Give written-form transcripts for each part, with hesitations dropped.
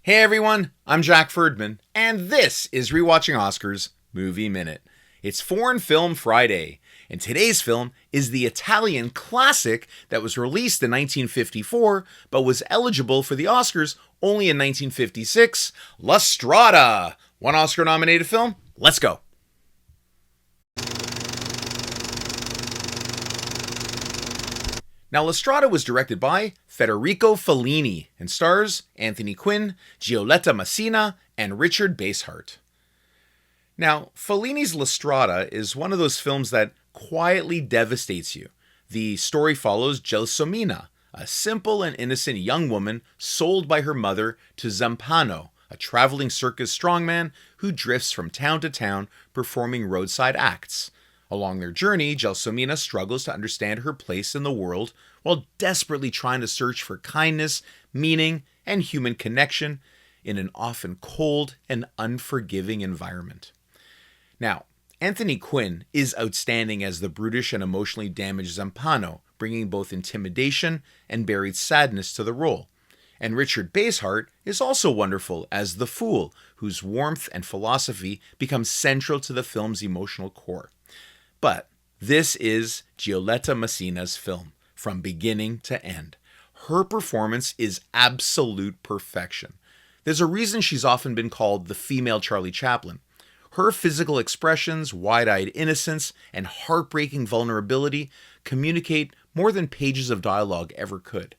Hey everyone, I'm Jack Ferdman, and this is Rewatching Oscars Movie Minute. It's Foreign Film Friday, and today's film is the Italian classic that was released in 1954, but was eligible for the Oscars only in 1956, La Strada. One Oscar-nominated film? Let's go. Now, La Strada was directed by Federico Fellini and stars Anthony Quinn, Giulietta Masina, and Richard Basehart. Now, Fellini's La Strada is one of those films that quietly devastates you. The story follows Gelsomina, a simple and innocent young woman sold by her mother to Zampano, a traveling circus strongman who drifts from town to town performing roadside acts. Along their journey, Gelsomina struggles to understand her place in the world while desperately trying to search for kindness, meaning, and human connection in an often cold and unforgiving environment. Now, Anthony Quinn is outstanding as the brutish and emotionally damaged Zampano, bringing both intimidation and buried sadness to the role. And Richard Basehart is also wonderful as the fool, whose warmth and philosophy become central to the film's emotional core. But this is Giulietta Masina's film, from beginning to end. Her performance is absolute perfection. There's a reason she's often been called the female Charlie Chaplin. Her physical expressions, wide-eyed innocence, and heartbreaking vulnerability communicate more than pages of dialogue ever could.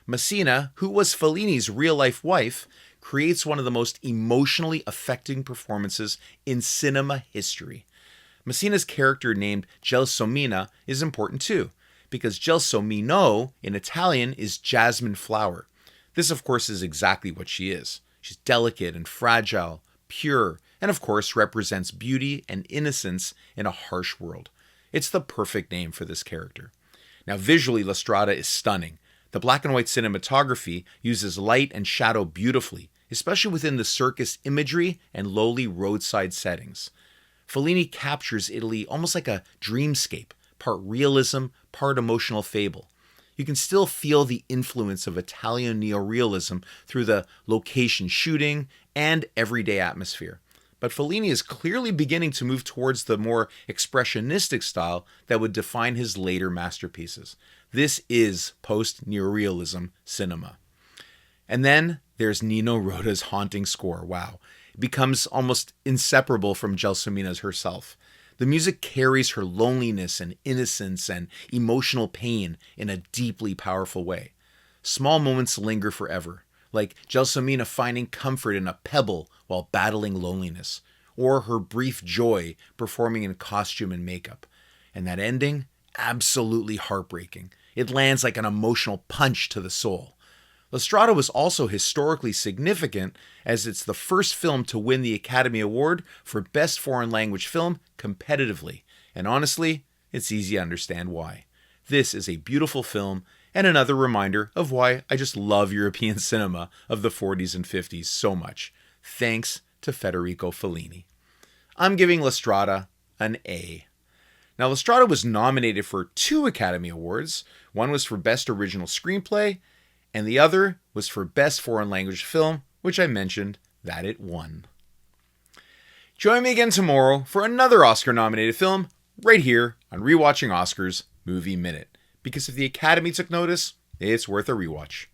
Masina, who was Fellini's real-life wife, creates one of the most emotionally affecting performances in cinema history. Masina's character named Gelsomina is important too, because Gelsomino in Italian is jasmine flower. This, of course, is exactly what she is. She's delicate and fragile, pure, and of course represents beauty and innocence in a harsh world. It's the perfect name for this character. Now, visually, La Strada is stunning. The black and white cinematography uses light and shadow beautifully, especially within the circus imagery and lowly roadside settings. Fellini captures Italy almost like a dreamscape, part realism, part emotional fable. You can still feel the influence of Italian neorealism through the location shooting and everyday atmosphere. But Fellini is clearly beginning to move towards the more expressionistic style that would define his later masterpieces. This is post-neorealism cinema. And then there's Nino Rota's haunting score. Wow. It becomes almost inseparable from Gelsomina's herself. The music carries her loneliness and innocence and emotional pain in a deeply powerful way. Small moments linger forever, like Gelsomina finding comfort in a pebble while battling loneliness, or her brief joy performing in costume and makeup. And that ending? Absolutely heartbreaking. It lands like an emotional punch to the soul. La Strada was also historically significant as it's the first film to win the Academy Award for Best Foreign Language Film competitively. And honestly, it's easy to understand why. This is a beautiful film and another reminder of why I just love European cinema of the 40s and 50s so much. Thanks to Federico Fellini. I'm giving La Strada an A. Now, La Strada was nominated for 2 Academy Awards. One was for Best Original Screenplay, and the other was for Best Foreign Language Film, which I mentioned that it won. Join me again tomorrow for another Oscar-nominated film right here on Rewatching Oscars Movie Minute. Because if the Academy took notice, it's worth a rewatch.